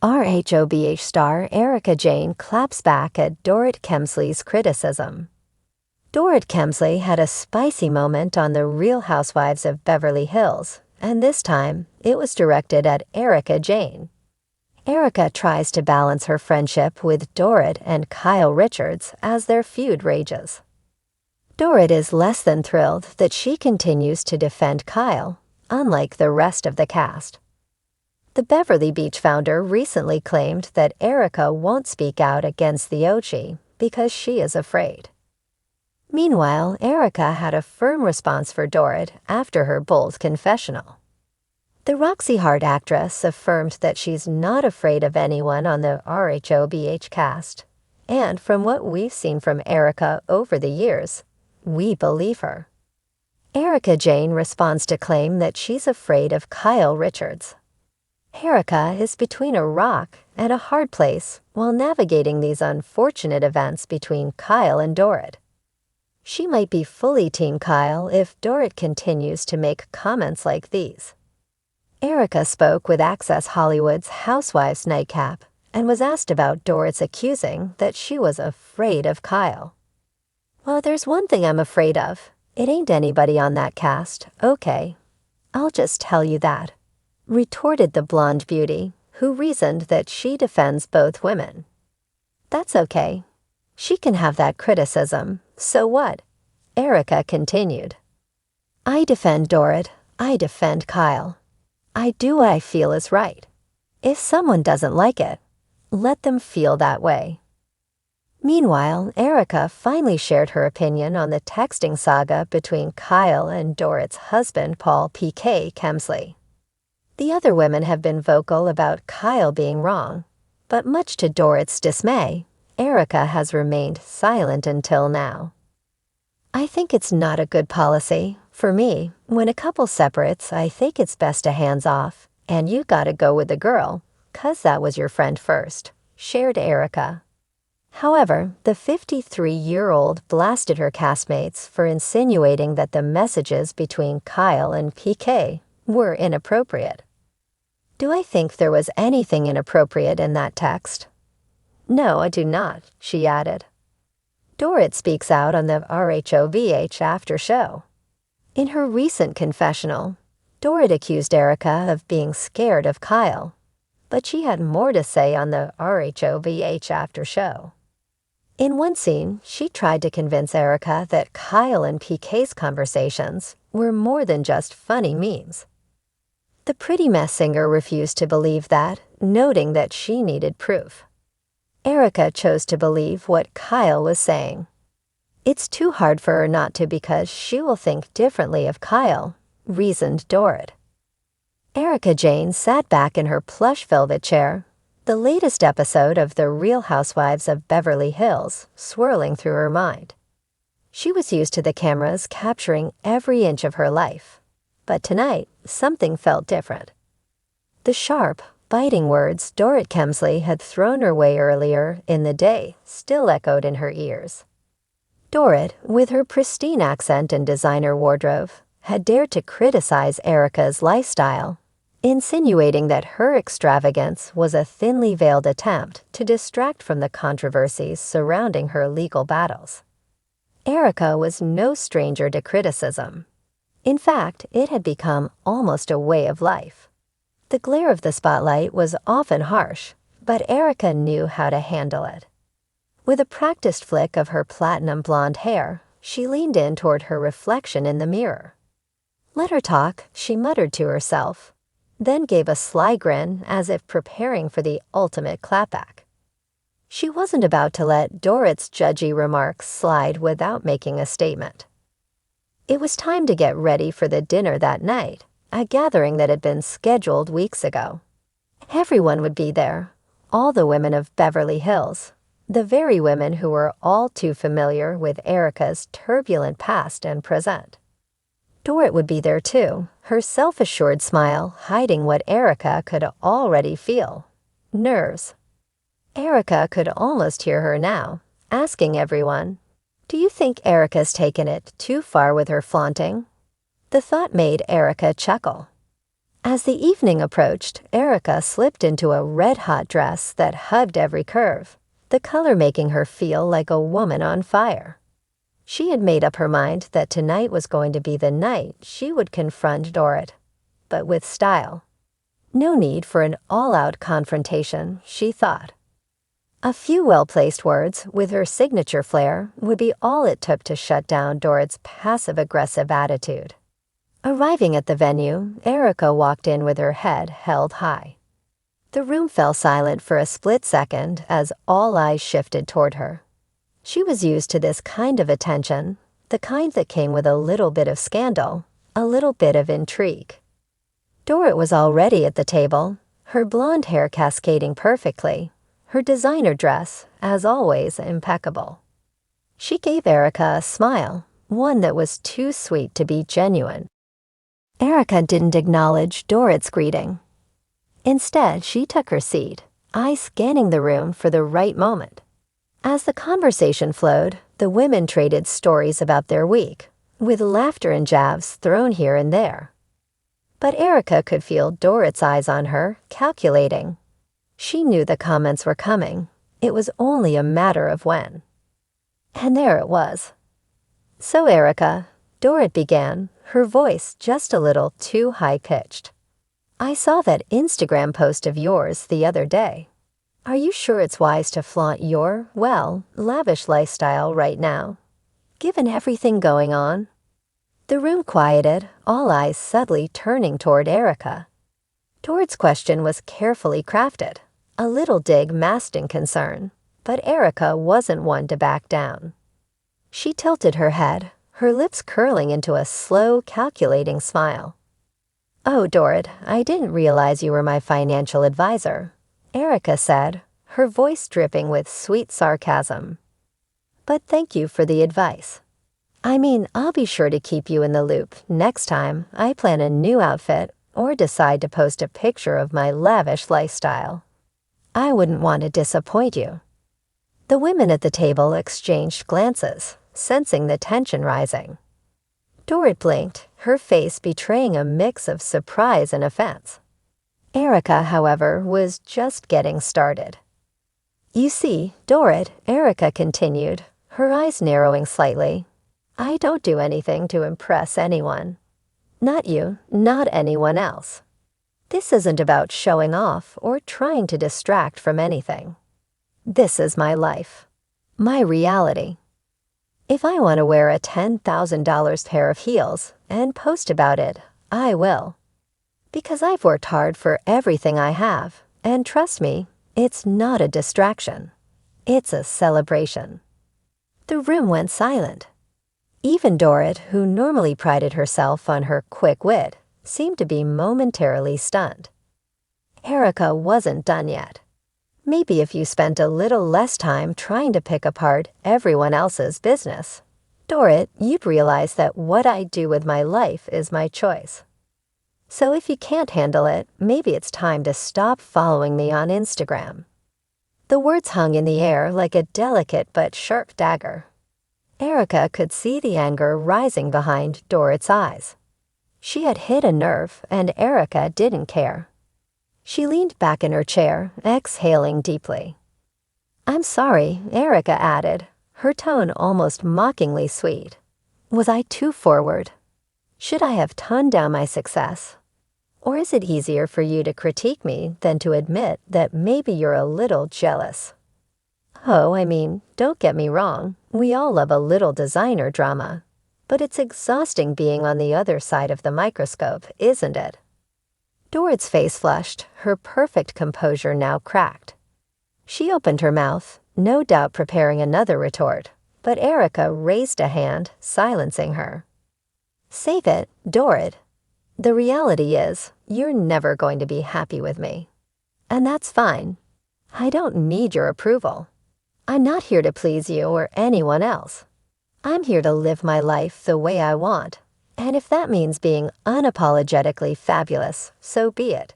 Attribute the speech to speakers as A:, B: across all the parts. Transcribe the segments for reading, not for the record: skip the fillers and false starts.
A: RHOBH star Erika Jayne claps back at Dorit Kemsley's criticism. Dorit Kemsley had a spicy moment on The Real Housewives of Beverly Hills, and this time it was directed at Erika Jayne. Erika tries to balance her friendship with Dorit and Kyle Richards as their feud rages. Dorit is less than thrilled that she continues to defend Kyle, unlike the rest of the cast. The Beverly Beach founder recently claimed that Erika won't speak out against the OG because she is afraid. Meanwhile, Erika had a firm response for Dorit after her bold confessional. The Roxy Hart actress affirmed that she's not afraid of anyone on the RHOBH cast, and from what we've seen from Erika over the years, we believe her. Erika Jayne responds to claim that she's afraid of Kyle Richards. Erika is between a rock and a hard place while navigating these unfortunate events between Kyle and Dorit. She might be fully Team Kyle if Dorit continues to make comments like these. Erika spoke with Access Hollywood's Housewives nightcap and was asked about Dorit's accusing that she was afraid of Kyle. "Well, there's one thing I'm afraid of. It ain't anybody on that cast, okay? I'll just tell you that," retorted the blonde beauty, who reasoned that she defends both women. "That's okay. She can have that criticism, so what?" Erika continued. "I defend Dorit. I defend Kyle. I do what I feel is right. If someone doesn't like it, let them feel that way." Meanwhile, Erika finally shared her opinion on the texting saga between Kyle and Dorit's husband, Paul PK Kemsley. The other women have been vocal about Kyle being wrong, but much to Dorit's dismay, Erika has remained silent until now. "I think it's not a good policy. For me, when a couple separates, I think it's best to hands off, and you gotta go with the girl, 'cause that was your friend first," shared Erika. However, the 53-year-old blasted her castmates for insinuating that the messages between Kyle and PK were inappropriate. "Do I think there was anything inappropriate in that text? No, I do not," she added. Dorit speaks out on the RHOBH after show. In her recent confessional, Dorit accused Erika of being scared of Kyle, but she had more to say on the RHOBH after show. In one scene, she tried to convince Erika that Kyle and PK's conversations were more than just funny memes. The Pretty Mess singer refused to believe that, noting that she needed proof. Erika chose to believe what Kyle was saying. "It's too hard for her not to because she will think differently of Kyle," reasoned Dorit. Erika Jayne sat back in her plush velvet chair, the latest episode of The Real Housewives of Beverly Hills swirling through her mind. She was used to the cameras capturing every inch of her life, but tonight something felt different. The sharp, biting words Dorit Kemsley had thrown her way earlier in the day still echoed in her ears. Dorit, with her pristine accent and designer wardrobe, had dared to criticize Erika's lifestyle, insinuating that her extravagance was a thinly veiled attempt to distract from the controversies surrounding her legal battles. Erika was no stranger to criticism. In fact, it had become almost a way of life. The glare of the spotlight was often harsh, but Erika knew how to handle it. With a practiced flick of her platinum blonde hair, she leaned in toward her reflection in the mirror. "Let her talk," she muttered to herself, then gave a sly grin as if preparing for the ultimate clapback. She wasn't about to let Dorit's judgy remarks slide without making a statement. It was time to get ready for the dinner that night, a gathering that had been scheduled weeks ago. Everyone would be there, all the women of Beverly Hills, the very women who were all too familiar with Erika's turbulent past and present. Dorit would be there too, her self-assured smile hiding what Erika could already feel: nerves. Erika could almost hear her now, asking everyone, "Do you think Erika's taken it too far with her flaunting?" The thought made Erika chuckle. As the evening approached, Erika slipped into a red-hot dress that hugged every curve, the color making her feel like a woman on fire. She had made up her mind that tonight was going to be the night she would confront Dorit, but with style. No need for an all-out confrontation, she thought. A few well-placed words with her signature flair would be all it took to shut down Dorit's passive-aggressive attitude. Arriving at the venue, Erika walked in with her head held high. The room fell silent for a split second as all eyes shifted toward her. She was used to this kind of attention, the kind that came with a little bit of scandal, a little bit of intrigue. Dorit was already at the table, her blonde hair cascading perfectly, her designer dress, as always, impeccable. She gave Erika a smile, one that was too sweet to be genuine. Erika didn't acknowledge Dorit's greeting. Instead, she took her seat, eyes scanning the room for the right moment. As the conversation flowed, the women traded stories about their week, with laughter and jabs thrown here and there. But Erika could feel Dorit's eyes on her, calculating. She knew the comments were coming. It was only a matter of when. And there it was. "So, Erika," Dorit began, her voice just a little too high-pitched. "I saw that Instagram post of yours the other day. Are you sure it's wise to flaunt your, well, lavish lifestyle right now, given everything going on?" The room quieted, all eyes subtly turning toward Erika. Dorit's question was carefully crafted, a little dig masked in concern, but Erika wasn't one to back down. She tilted her head, her lips curling into a slow, calculating smile. "Oh, Dorit, I didn't realize you were my financial advisor," Erika said, her voice dripping with sweet sarcasm. "But thank you for the advice. I mean, I'll be sure to keep you in the loop next time I plan a new outfit or decide to post a picture of my lavish lifestyle. I wouldn't want to disappoint you." The women at the table exchanged glances, sensing the tension rising. Dorit blinked, her face betraying a mix of surprise and offense. Erika, however, was just getting started. "You see, Dorit," Erika continued, her eyes narrowing slightly, "I don't do anything to impress anyone. Not you, not anyone else. This isn't about showing off or trying to distract from anything. This is my life, my reality. If I want to wear a $10,000 pair of heels and post about it, I will. Because I've worked hard for everything I have, and trust me, it's not a distraction. It's a celebration." The room went silent. Even Dorit, who normally prided herself on her quick wit, seemed to be momentarily stunned. Erika wasn't done yet. "Maybe if you spent a little less time trying to pick apart everyone else's business, Dorit, you'd realize that what I do with my life is my choice. So if you can't handle it, maybe it's time to stop following me on Instagram." The words hung in the air like a delicate but sharp dagger. Erika could see the anger rising behind Dorit's eyes. She had hit a nerve, and Erika didn't care. She leaned back in her chair, exhaling deeply. "I'm sorry," Erika added, her tone almost mockingly sweet. "Was I too forward? Should I have toned down my success? Or is it easier for you to critique me than to admit that maybe you're a little jealous? Oh, I mean, don't get me wrong, we all love a little designer drama, but it's exhausting being on the other side of the microscope, isn't it?" Dorit's face flushed, her perfect composure now cracked. She opened her mouth, no doubt preparing another retort, but Erika raised a hand, silencing her. "Save it, Dorit. The reality is, you're never going to be happy with me. And that's fine. I don't need your approval. I'm not here to please you or anyone else. I'm here to live my life the way I want, and if that means being unapologetically fabulous, so be it."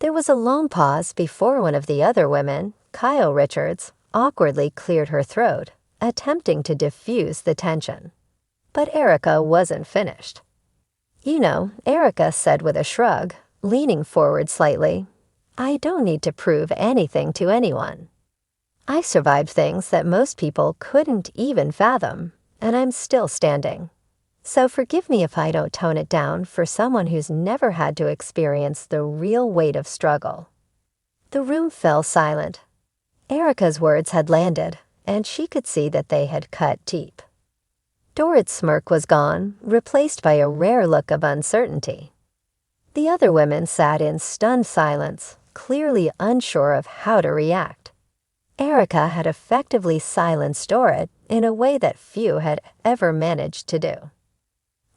A: There was a long pause before one of the other women, Kyle Richards, awkwardly cleared her throat, attempting to diffuse the tension. But Erika wasn't finished. Erika said with a shrug, leaning forward slightly. I don't need to prove anything to anyone. I survived things that most people couldn't even fathom, and I'm still standing. So forgive me if I don't tone it down for someone who's never had to experience the real weight of struggle. The room fell silent. Erika's words had landed, and she could see that they had cut deep. Dorit's smirk was gone, replaced by a rare look of uncertainty. The other women sat in stunned silence, clearly unsure of how to react. Erika had effectively silenced Dorit in a way that few had ever managed to do.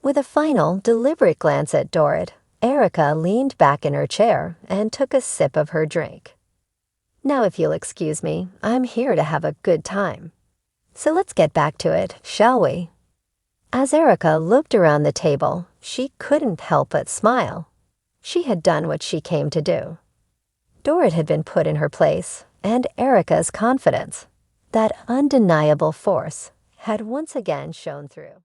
A: With a final, deliberate glance at Dorit, Erika leaned back in her chair and took a sip of her drink. Now, if you'll excuse me, I'm here to have a good time. So let's get back to it, shall we? As Erika looked around the table, she couldn't help but smile. She had done what she came to do. Dorit had been put in her place, and Erika's confidence, that undeniable force, had once again shone through.